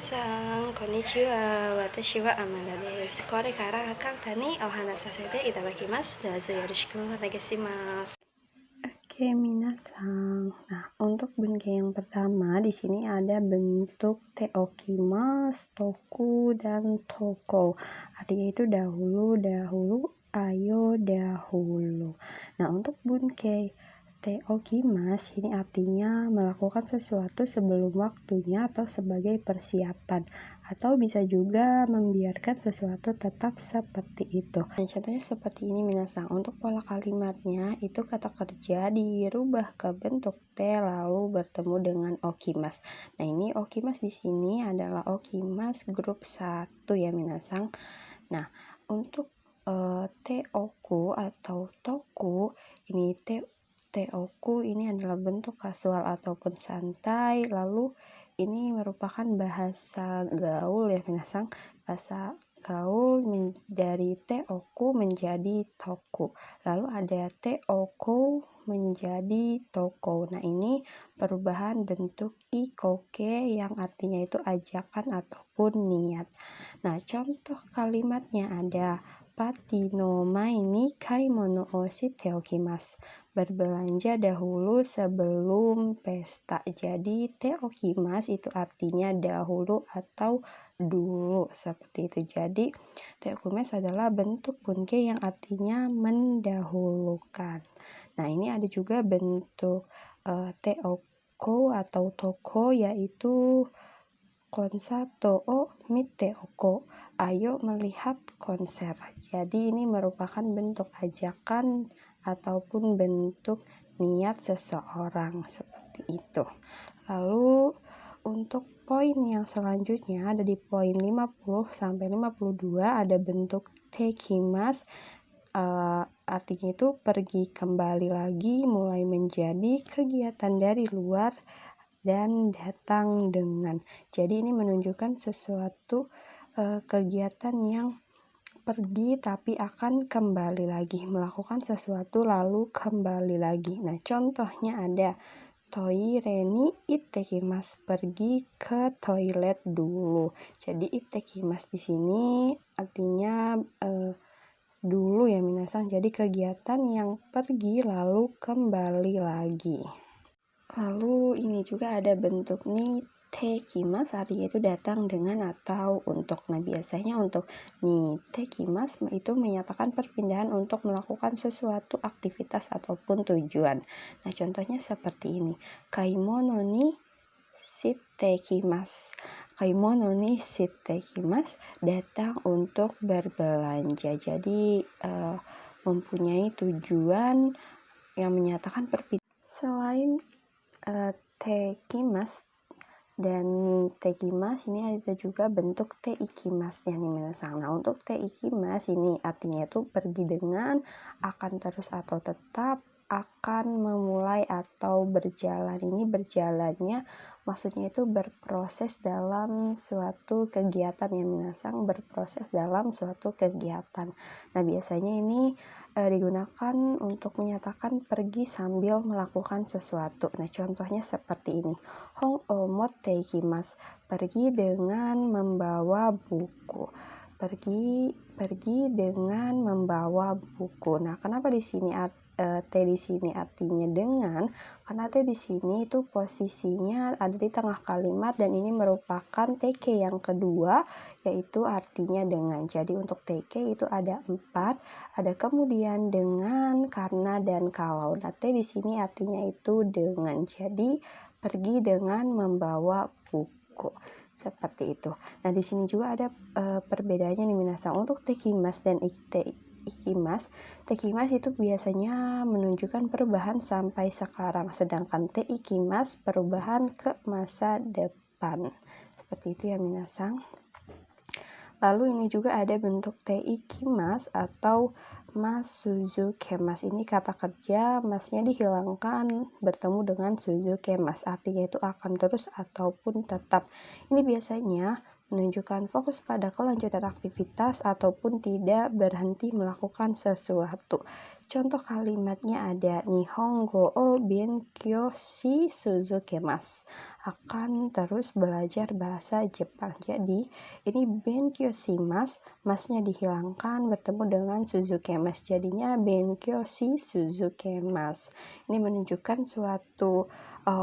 Minasan, konnichiwa, watashi wa Amanda desu. Kore kara kata ni ohana sasete itadakimasu. Dozo yoroshiku onegaishimasu. Oke, minasan. Nah, untuk bentuk yang pertama di sini ada bentuk teokimasu, toku, dan toko. Artinya itu dahulu, ayo dahulu. Nah, untuk bunke teokimasu ini artinya melakukan sesuatu sebelum waktunya atau sebagai persiapan, atau bisa juga membiarkan sesuatu tetap seperti itu. Nah, contohnya seperti ini minasan. Untuk pola kalimatnya itu kata kerja dirubah ke bentuk T lalu bertemu dengan okimasu. Nah, ini okimasu di sini adalah okimasu grup 1 ya minasan. Nah, untuk teoku atau toku ini teoku ini adalah bentuk kasual ataupun santai, lalu ini merupakan bahasa gaul ya minasan, bahasa gaul dari teoku menjadi toku, lalu ada teoko menjadi toko. Nah, ini perubahan bentuk ikoke yang artinya itu ajakan ataupun niat. Nah, contoh kalimatnya ada Pati no mai ni kaimono o shite okimasu. Berbelanja dahulu sebelum pesta. Jadi teokimasu itu artinya dahulu atau dulu seperti itu. Jadi teokimasu adalah bentuk bunke yang artinya mendahulukan. Nah, ini ada juga bentuk teoko atau toko, yaitu konsato o mite oko, ayo melihat konser. Jadi ini merupakan bentuk ajakan ataupun bentuk niat seseorang seperti itu. Lalu untuk poin yang selanjutnya ada di poin 50 sampai 52 ada bentuk tekimasu. Artinya itu pergi kembali lagi, mulai menjadi kegiatan dari luar dan datang dengan. Jadi ini menunjukkan sesuatu kegiatan yang pergi tapi akan kembali lagi, melakukan sesuatu lalu kembali lagi. Nah, contohnya ada toire ni ittekimasu, pergi ke toilet dulu. Jadi ittekimasu di sini artinya dulu ya minasan. Jadi kegiatan yang pergi lalu kembali lagi. Lalu ini juga ada bentuk ni tekimasu, artinya itu datang dengan atau untuk. Nah, biasanya untuk ni tekimasu itu menyatakan perpindahan untuk melakukan sesuatu aktivitas ataupun tujuan. Nah, contohnya seperti ini. Kaimono ni shitekimasu. Kaimono ni shitekimasu, datang untuk berbelanja. Jadi mempunyai tujuan yang menyatakan perpindahan. Selain tekimasu dan ni tekimasu, ini ada juga bentuk teikimasu nih minasan. Nah, untuk teikimasu ini artinya itu pergi dengan, akan terus atau tetap, akan memulai atau berjalan. Ini berjalannya maksudnya itu berproses dalam suatu kegiatan ya minasan, berproses dalam suatu kegiatan. Nah, biasanya ini digunakan untuk menyatakan pergi sambil melakukan sesuatu. Nah, contohnya seperti ini. Hong o motte ikimasu, pergi dengan membawa buku. Pergi dengan membawa buku. Nah, kenapa di sini T di sini artinya dengan? Karena T di sini itu posisinya ada di tengah kalimat dan ini merupakan TK yang kedua, yaitu artinya dengan. Jadi untuk TK itu ada 4, ada kemudian dengan, karena, dan kalau. Nah, T di sini artinya itu dengan. Jadi pergi dengan membawa buku. Seperti itu. Nah, di sini juga ada perbedaannya nih minasan. Untuk tekimasu dan ikimasu, tekimasu itu biasanya menunjukkan perubahan sampai sekarang, sedangkan teikimasu perubahan ke masa depan. Seperti itu ya minasan. Lalu ini juga ada bentuk teikimasu atau masuzukemas. Ini kata kerja, masnya dihilangkan bertemu dengan suzukemas, artinya itu akan terus ataupun tetap. Ini biasanya menunjukkan fokus pada kelanjutan aktivitas ataupun tidak berhenti melakukan sesuatu. Contoh kalimatnya ada Nihongo o benkyou shi suzukemas. Akan terus belajar bahasa Jepang. Jadi ini benkyou shimas, masnya dihilangkan bertemu dengan suzukemas. Jadinya benkyou shi suzukemas. Ini menunjukkan suatu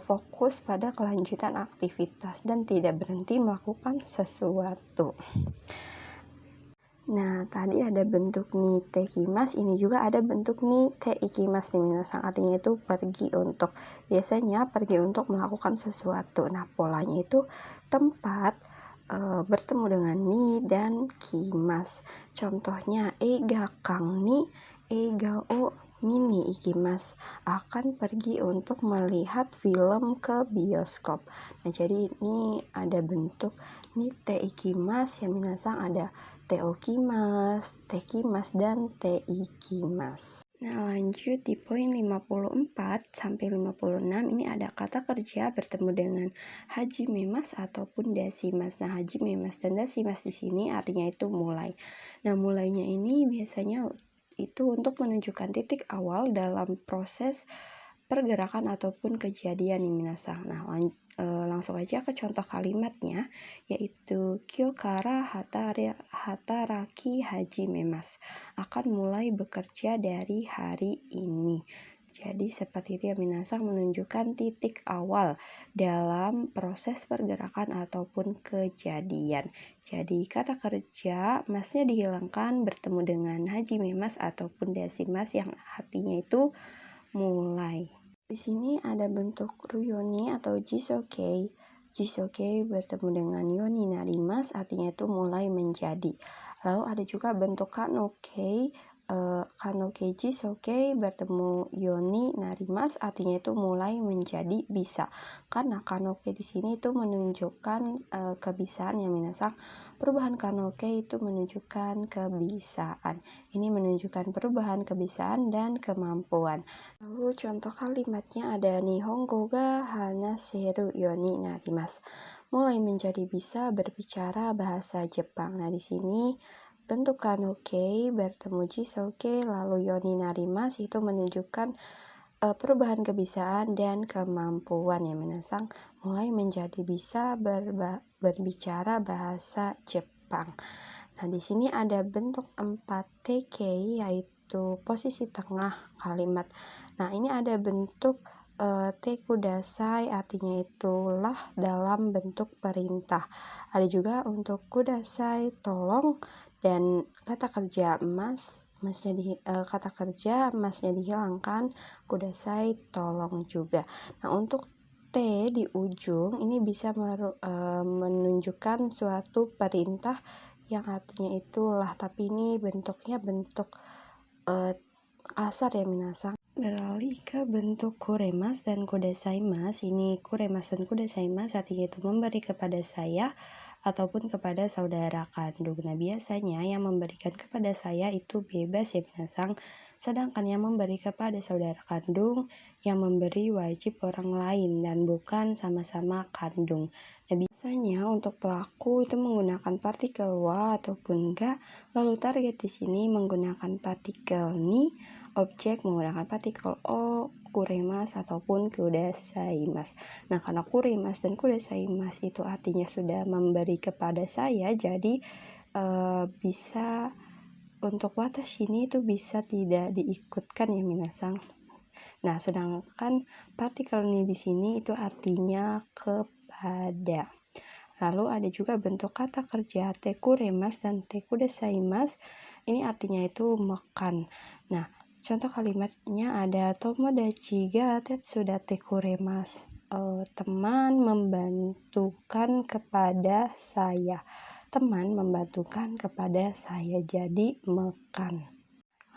fokus pada kelanjutan aktivitas dan tidak berhenti melakukan sesuatu. Nah, tadi ada bentuk ni tekimas, ini juga ada bentuk ni teikimas nih minasang. Artinya itu pergi untuk, biasanya pergi untuk melakukan sesuatu. Nah, polanya itu tempat bertemu dengan ni dan kimas. Contohnya, eiga kang ni eiga o mini ikimas, akan pergi untuk melihat film ke bioskop. Nah, jadi ini ada bentuk ni teikimas ya minasang, ada teokimas, tekimas, dan teikimas. Nah, lanjut di poin 54 sampai 56 ini ada kata kerja bertemu dengan hajimemas ataupun dasimas. Nah, hajimemas dan dasimas di sini artinya itu mulai. Nah, mulainya ini biasanya itu untuk menunjukkan titik awal dalam proses pergerakan ataupun kejadian nih minasang. Nah, langsung aja ke contoh kalimatnya, yaitu Kyokara hataraki hajimemas, akan mulai bekerja dari hari ini. Jadi seperti itu ya minasang, menunjukkan titik awal dalam proses pergerakan ataupun kejadian. Jadi kata kerja masnya dihilangkan bertemu dengan hajimemas ataupun dasimas yang artinya itu mulai. Di sini ada bentuk ryoni atau jisokei. Jisokei bertemu dengan yoni narimas, artinya itu mulai menjadi. Lalu ada juga bentuk kanokei. Kanokei jisokei bertemu yoni narimas, artinya itu mulai menjadi bisa. Karena kanoke di sini itu menunjukkan kebisaan ya minasang. Perubahan kanoke itu menunjukkan kebisaan. Ini menunjukkan perubahan kebisaan dan kemampuan. Lalu contoh kalimatnya ada Nihongo ga hanaseru yoni narimasu. Mulai menjadi bisa berbicara bahasa Jepang. Nah, di sini bentuk kanokei bertemu jisokei lalu yoni narimasu itu menunjukkan perubahan kebisaan dan kemampuan ya minasang. Mulai menjadi bisa berbicara bahasa Jepang. Nah, di sini ada bentuk 4TK yaitu posisi tengah kalimat. Nah, ini ada bentuk tekudasai, artinya itulah dalam bentuk perintah. Ada juga untuk kudasai, tolong, dan kata kerja kata kerja masnya dihilangkan, kudasai, tolong juga. Nah, untuk T di ujung ini bisa menunjukkan suatu perintah yang artinya itulah, tapi ini bentuknya bentuk kasar ya minasang. Beralih ke bentuk kuremas dan kudasaimas. Ini kuremas dan kudasaimas artinya itu memberi kepada saya ataupun kepada saudara kandung. Nah, biasanya yang memberikan kepada saya itu bebas ya minasang. Sedangkan yang memberi kepada saudara kandung, yang memberi wajib orang lain dan bukan sama-sama kandung. Nah, biasanya untuk pelaku itu menggunakan partikel wa ataupun ga. Lalu target di sini menggunakan partikel ni, objek menggunakan partikel o, kuremas ataupun kudasaimasu. Nah, karena kuremas dan kudasaimasu itu artinya sudah memberi kepada saya, jadi bisa untuk watashi ini itu bisa tidak diikutkan ya minasang. Nah, sedangkan partikel ni di sini itu artinya kepada. Lalu ada juga bentuk kata kerja tekuremas dan tekudasaimasu. Ini artinya itu makan. Nah, contoh kalimatnya ada tomodachi ga tetsudate kuremasu. Teman membantukan kepada saya. Teman membantukan kepada saya, jadi makan.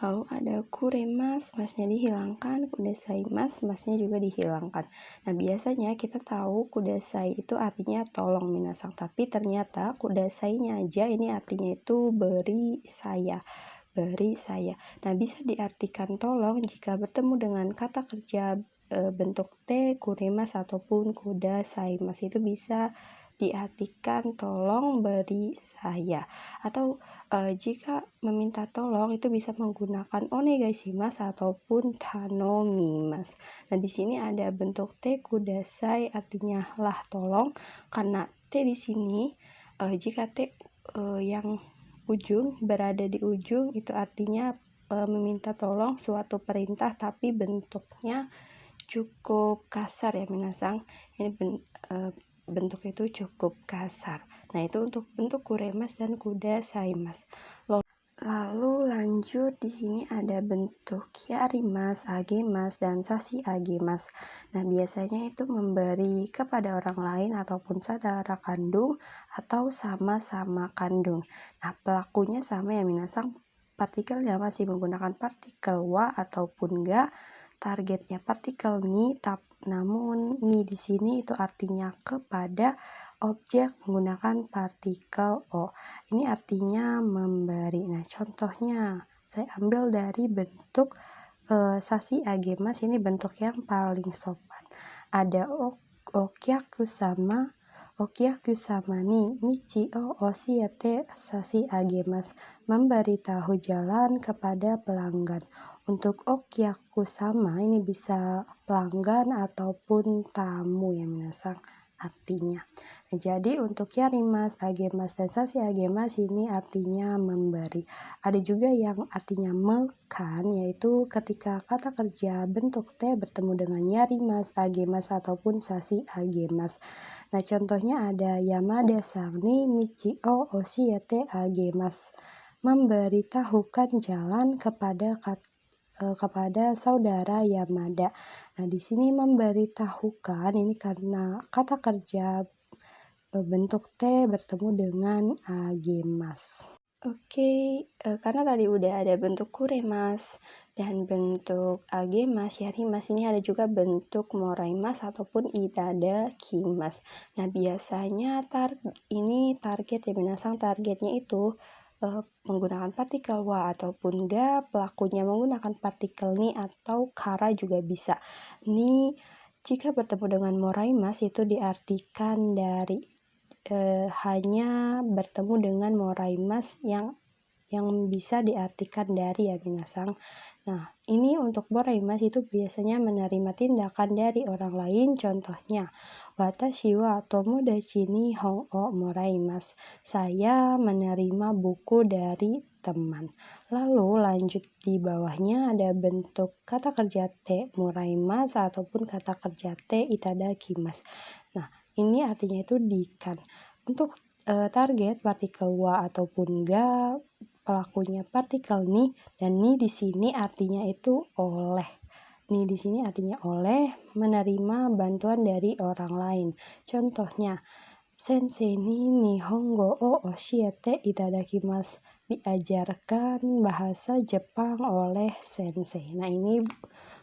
Lalu ada kuremas, masnya dihilangkan, kudasaimasu, masnya juga dihilangkan. Nah, biasanya kita tahu kudasai itu artinya tolong minasang, tapi ternyata kudasainya aja ini artinya itu beri saya. Beri saya. Nah, bisa diartikan tolong jika bertemu dengan kata kerja bentuk T, kuremas ataupun kudasaimasu, itu bisa diartikan tolong beri saya. Atau jika meminta tolong itu bisa menggunakan onegaishimasu ataupun tanomimasu. Nah, di sini ada bentuk te kudasai artinya lah tolong, karena te di sini jika te yang ujung berada di ujung itu artinya meminta tolong suatu perintah tapi bentuknya cukup kasar ya minasang. Ini bentuk itu cukup kasar. Nah, itu untuk bentuk kuremas dan kudasaimasu. Lalu lanjut, di sini ada bentuk yarimas, agemas, dan sasi agemas. Nah, biasanya itu memberi kepada orang lain ataupun saudara kandung atau sama-sama kandung. Nah, pelakunya sama ya minasang, partikelnya masih menggunakan partikel wa ataupun ga. Targetnya partikel ni, namun ni di sini itu artinya kepada objek menggunakan partikel o. Ini artinya memberi. Nah, contohnya saya ambil dari bentuk sasi agemas. Ini bentuk yang paling sopan. Ada okyaku sama ni michi o oshiete sasi agemas. Memberitahu jalan kepada pelanggan. Untuk okyaku sama ini bisa pelanggan ataupun tamu ya minasang artinya. Nah, jadi untuk yarimas, agemas, dan sasi agemas ini artinya memberi. Ada juga yang artinya makan, yaitu ketika kata kerja bentuk te bertemu dengan yarimas, agemas, ataupun sasi agemas. Nah, contohnya ada Yamada sang ni michi o oshiete agemas. Memberitahukan jalan kepada saudara Yamada. Nah, di sini memberitahukan ini karena kata kerja bentuk T bertemu dengan agemas. Oke, karena tadi udah ada bentuk kuremas dan bentuk agemas, yarimas, ini ada juga bentuk moraimas ataupun itadakimas. Nah, biasanya ini target ya minasang, targetnya itu menggunakan partikel wa ataupun ga, pelakunya menggunakan partikel ni atau kara juga bisa. Ni jika bertemu dengan moraimas itu diartikan dari hanya bertemu dengan moraimas yang bisa diartikan dari ya minasang. Nah, ini untuk moraimas itu biasanya menerima tindakan dari orang lain. Contohnya, watashi wa tomodachi ni hon o moraimasu. Saya menerima buku dari teman. Lalu lanjut di bawahnya ada bentuk kata kerja te moraimasu ataupun kata kerja te itadakimasu. Nah, ini artinya itu dikan. Untuk target partikel wa ataupun ga, pelakunya partikel ni, dan ni di sini artinya itu oleh. Ni di sini artinya oleh, menerima bantuan dari orang lain. Contohnya, sensei ni nihongo o oshiete itadakimasu. Diajarkan bahasa Jepang oleh sensei. Nah, ini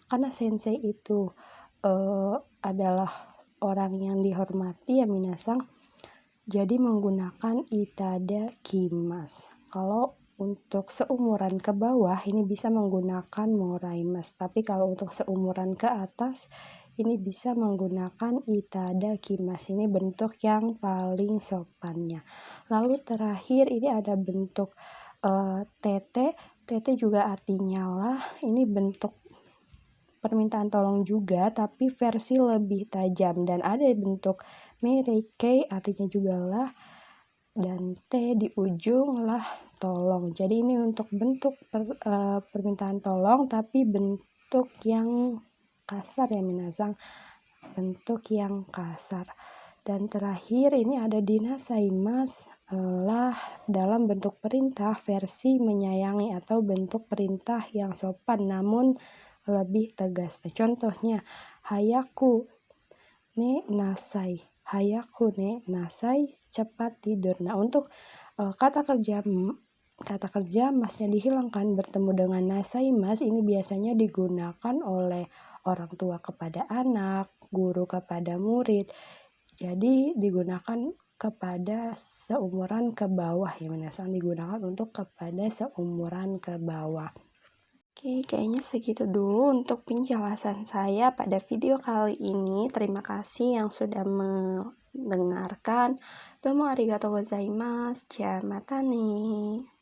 karena sensei itu adalah orang yang dihormati ya minasang, jadi menggunakan itadakimasu. Kalau untuk seumuran ke bawah ini bisa menggunakan moraimasu, tapi kalau untuk seumuran ke atas ini bisa menggunakan itadakimasu. Ini bentuk yang paling sopannya. Lalu terakhir ini ada bentuk tete. Tete juga artinya lah. Ini bentuk permintaan tolong juga tapi versi lebih tajam, dan ada bentuk mereikei artinya juga lah, dan te di ujung lah tolong. Jadi ini untuk bentuk permintaan tolong tapi bentuk yang kasar ya minasang, bentuk yang kasar. Dan terakhir ini ada dinasaimasu lah dalam bentuk perintah versi menyayangi atau bentuk perintah yang sopan namun lebih tegas. Nah, contohnya hayaku ne nasai. Hayaku ne nasai, cepat tidur. Nah, untuk kata kerja masnya dihilangkan bertemu dengan nasai mas, ini biasanya digunakan oleh orang tua kepada anak, guru kepada murid. Jadi digunakan kepada seumuran ke bawah ya minasang, digunakan untuk kepada seumuran ke bawah. Oke, kayaknya segitu dulu untuk penjelasan saya pada video kali ini. Terima kasih yang sudah mendengarkan. Domo arigatou gozaimasu. Ja, mata nih.